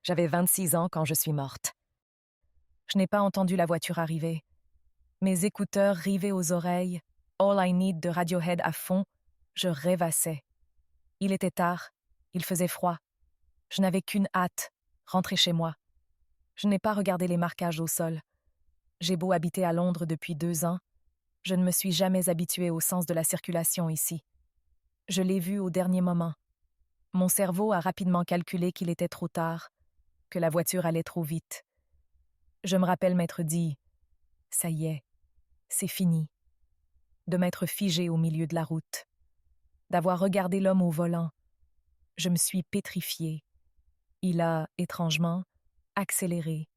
J'avais 26 ans quand je suis morte. Je n'ai pas entendu la voiture arriver. Mes écouteurs rivés aux oreilles, All I Need de Radiohead à fond, je rêvassais. Il était tard, il faisait froid. Je n'avais qu'une hâte, rentrer chez moi. Je n'ai pas regardé les marquages au sol. J'ai beau habiter à Londres depuis 2 ans, je ne me suis jamais habituée au sens de la circulation ici. Je l'ai vu au dernier moment. Mon cerveau a rapidement calculé qu'il était trop tard, que la voiture allait trop vite. Je me rappelle m'être dit « Ça y est, c'est fini », de m'être figée au milieu de la route, d'avoir regardé l'homme au volant. Je me suis pétrifiée. Il a, étrangement, accéléré.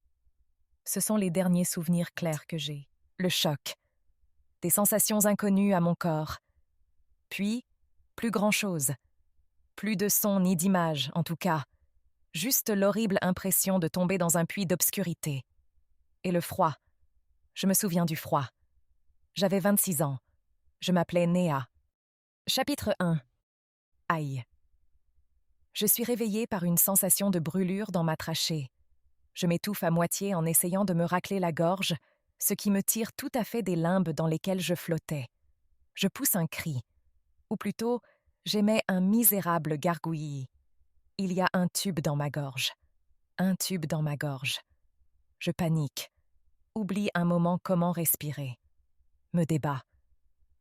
Ce sont les derniers souvenirs clairs que j'ai. Le choc. Des sensations inconnues à mon corps. Puis, plus grand-chose. Plus de son ni d'image, en tout cas. Juste l'horrible impression de tomber dans un puits d'obscurité. Et le froid. Je me souviens du froid. J'avais 26 ans. Je m'appelais Néa. Chapitre 1. Aïe. Je suis réveillée par une sensation de brûlure dans ma trachée. Je m'étouffe à moitié en essayant de me racler la gorge, ce qui me tire tout à fait des limbes dans lesquelles je flottais. Je pousse un cri. Ou plutôt, j'émets un misérable gargouillis. Il y a un tube dans ma gorge. Un tube dans ma gorge. Je panique. Oublie un moment comment respirer. Me débat.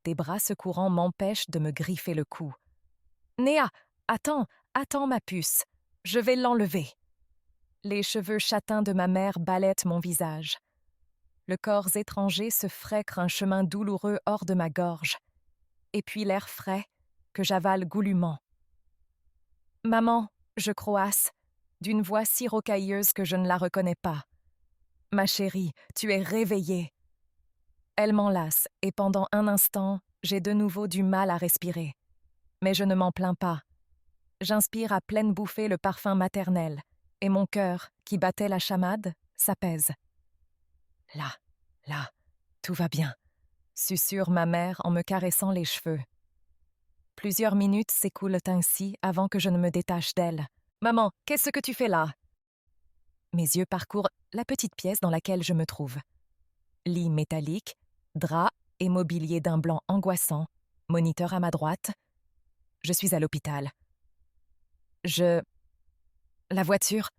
Des bras secourants m'empêchent de me griffer le cou. « Néa, attends ma puce. Je vais l'enlever. » Les cheveux châtains de ma mère balayent mon visage. Le corps étranger se frècre un chemin douloureux hors de ma gorge. Et puis l'air frais, que j'avale goulûment. « Maman, je croasse, d'une voix si rocailleuse que je ne la reconnais pas. « Ma chérie, tu es réveillée. » Elle m'enlace et pendant un instant, j'ai de nouveau du mal à respirer. Mais je ne m'en plains pas. J'inspire à pleine bouffée le parfum maternel, et mon cœur, qui battait la chamade, s'apaise. « Là, tout va bien », susurre ma mère en me caressant les cheveux. Plusieurs minutes s'écoulent ainsi avant que je ne me détache d'elle. « Maman, qu'est-ce que tu fais là ?» Mes yeux parcourent la petite pièce dans laquelle je me trouve. Lit métallique, drap et mobilier d'un blanc angoissant, moniteur à ma droite. Je suis à l'hôpital. La voiture.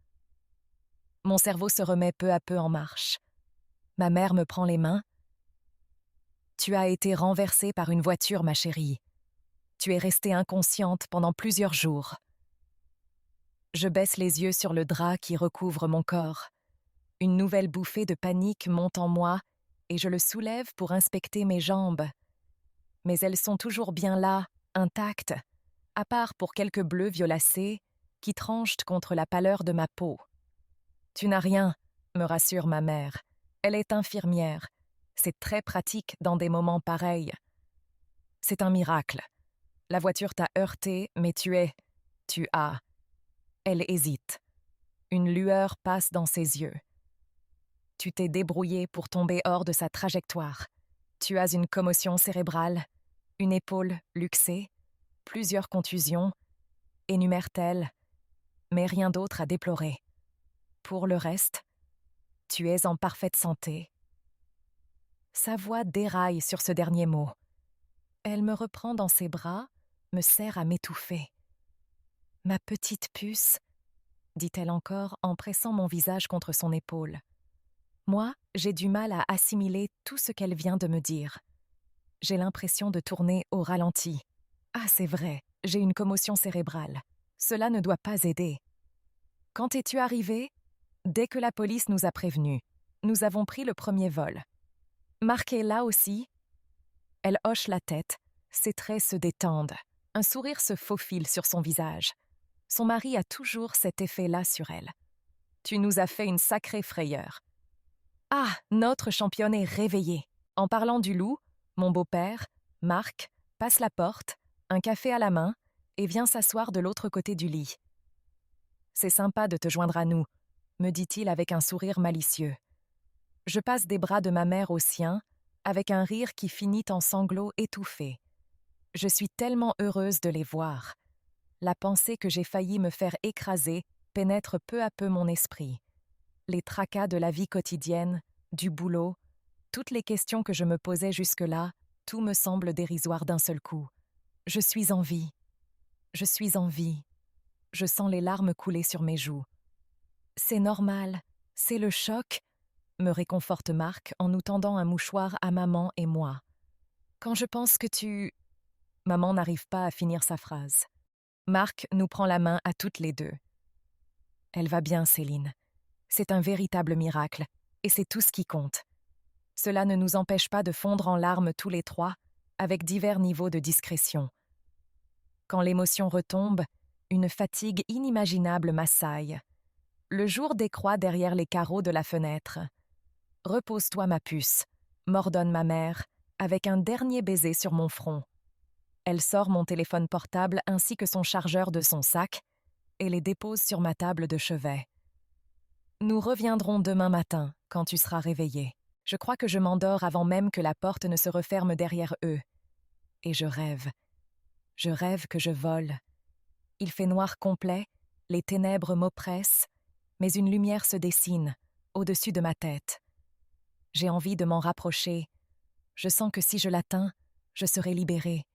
Mon cerveau se remet peu à peu en marche. Ma mère me prend les mains. « Tu as été renversée par une voiture, ma chérie. Tu es restée inconsciente pendant plusieurs jours. » Je baisse les yeux sur le drap qui recouvre mon corps. Une nouvelle bouffée de panique monte en moi et je le soulève pour inspecter mes jambes. Mais elles sont toujours bien là, intactes, à part pour quelques bleus violacés qui tranchent contre la pâleur de ma peau. « Tu n'as rien », me rassure ma mère. Elle est infirmière. C'est très pratique dans des moments pareils. « C'est un miracle. La voiture t'a heurté, mais tu as... » Elle hésite. Une lueur passe dans ses yeux. « Tu t'es débrouillée pour tomber hors de sa trajectoire. Tu as une commotion cérébrale, une épaule luxée, plusieurs contusions, » énumère-t-elle, mais rien d'autre à déplorer. Pour le reste, tu es en parfaite santé. Sa voix déraille sur ce dernier mot. Elle me reprend dans ses bras, me serre à m'étouffer. « Ma petite puce », dit-elle encore en pressant mon visage contre son épaule. Moi, j'ai du mal à assimiler tout ce qu'elle vient de me dire. J'ai l'impression de tourner au ralenti. Ah, c'est vrai, j'ai une commotion cérébrale. Cela ne doit pas aider. Quand es-tu arrivée ? Dès que la police nous a prévenus. Nous avons pris le premier vol. Marqué là aussi. Elle hoche la tête, ses traits se détendent. Un sourire se faufile sur son visage. Son mari a toujours cet effet-là sur elle. Tu nous as fait une sacrée frayeur. Ah, notre championne est réveillée. En parlant du loup, mon beau-père, Marc, passe la porte, un café à la main, et vient s'asseoir de l'autre côté du lit. « C'est sympa de te joindre à nous », me dit-il avec un sourire malicieux. Je passe des bras de ma mère aux siens, avec un rire qui finit en sanglots étouffés. Je suis tellement heureuse de les voir. La pensée que j'ai failli me faire écraser pénètrent peu à peu mon esprit. Les tracas de la vie quotidienne, du boulot, toutes les questions que je me posais jusque-là, tout me semble dérisoire d'un seul coup. Je suis en vie. Je suis en vie. Je sens les larmes couler sur mes joues. C'est normal, c'est le choc, me réconforte Marc en nous tendant un mouchoir à maman et moi. Quand je pense que tu... Maman n'arrive pas à finir sa phrase. Marc nous prend la main à toutes les deux. Elle va bien, Céline. C'est un véritable miracle, et c'est tout ce qui compte. Cela ne nous empêche pas de fondre en larmes tous les trois, avec divers niveaux de discrétion. Quand l'émotion retombe, une fatigue inimaginable m'assaille. Le jour décroît derrière les carreaux de la fenêtre. « Repose-toi, ma puce », m'ordonne ma mère, avec un dernier baiser sur mon front. Elle sort mon téléphone portable ainsi que son chargeur de son sac et les dépose sur ma table de chevet. « Nous reviendrons demain matin, quand tu seras réveillé. Je crois que je m'endors avant même que la porte ne se referme derrière eux. Et je rêve. Je rêve que je vole. Il fait noir complet, les ténèbres m'oppressent, mais une lumière se dessine, au-dessus de ma tête. J'ai envie de m'en rapprocher. Je sens que si je l'atteins, je serai libérée.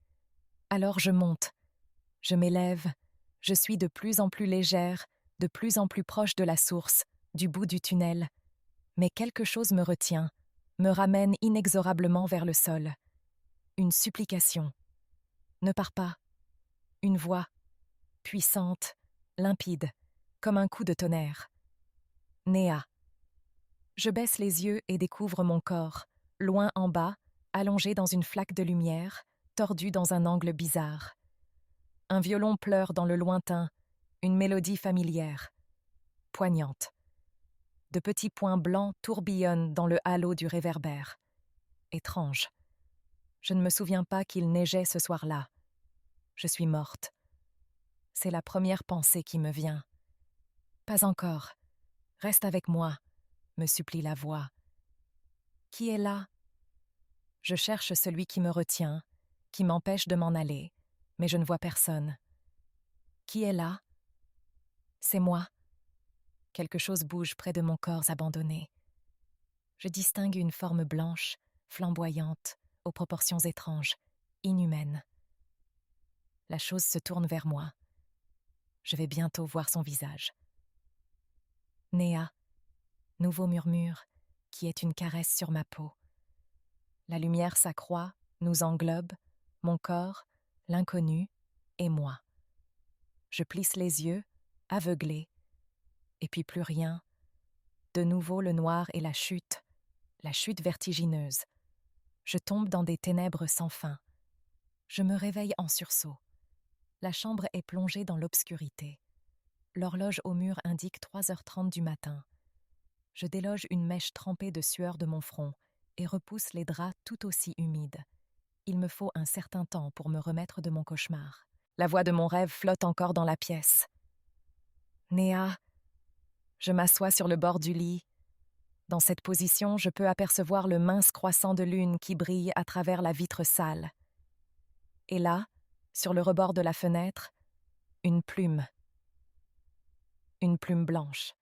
Alors je monte. Je m'élève. Je suis de plus en plus légère, de plus en plus proche de la source, du bout du tunnel. Mais quelque chose me retient, me ramène inexorablement vers le sol. Une supplication. Ne pars pas. Une voix, puissante, limpide, comme un coup de tonnerre. Néa. Je baisse les yeux et découvre mon corps, loin en bas, allongé dans une flaque de lumière, tordu dans un angle bizarre. Un violon pleure dans le lointain, une mélodie familière, poignante. De petits points blancs tourbillonnent dans le halo du réverbère. Étrange. Je ne me souviens pas qu'il neigeait ce soir-là. Je suis morte. C'est la première pensée qui me vient. Pas encore. Reste avec moi, me supplie la voix. Qui est là? Je cherche celui qui me retient, qui m'empêche de m'en aller, mais je ne vois personne. Qui est là? C'est moi. Quelque chose bouge près de mon corps abandonné. Je distingue une forme blanche, flamboyante, aux proportions étranges, inhumaines. La chose se tourne vers moi. Je vais bientôt voir son visage. Néa, nouveau murmure, qui est une caresse sur ma peau. La lumière s'accroît, nous englobe, mon corps, l'inconnu et moi. Je plisse les yeux, aveuglée, et puis plus rien. De nouveau le noir et la chute vertigineuse. Je tombe dans des ténèbres sans fin. Je me réveille en sursaut. La chambre est plongée dans l'obscurité. L'horloge au mur indique 3h30 du matin. Je déloge une mèche trempée de sueur de mon front et repousse les draps tout aussi humides. Il me faut un certain temps pour me remettre de mon cauchemar. La voix de mon rêve flotte encore dans la pièce. Néa. Je m'assois sur le bord du lit. Dans cette position, je peux apercevoir le mince croissant de lune qui brille à travers la vitre sale. Et là, sur le rebord de la fenêtre, une plume. Une plume blanche.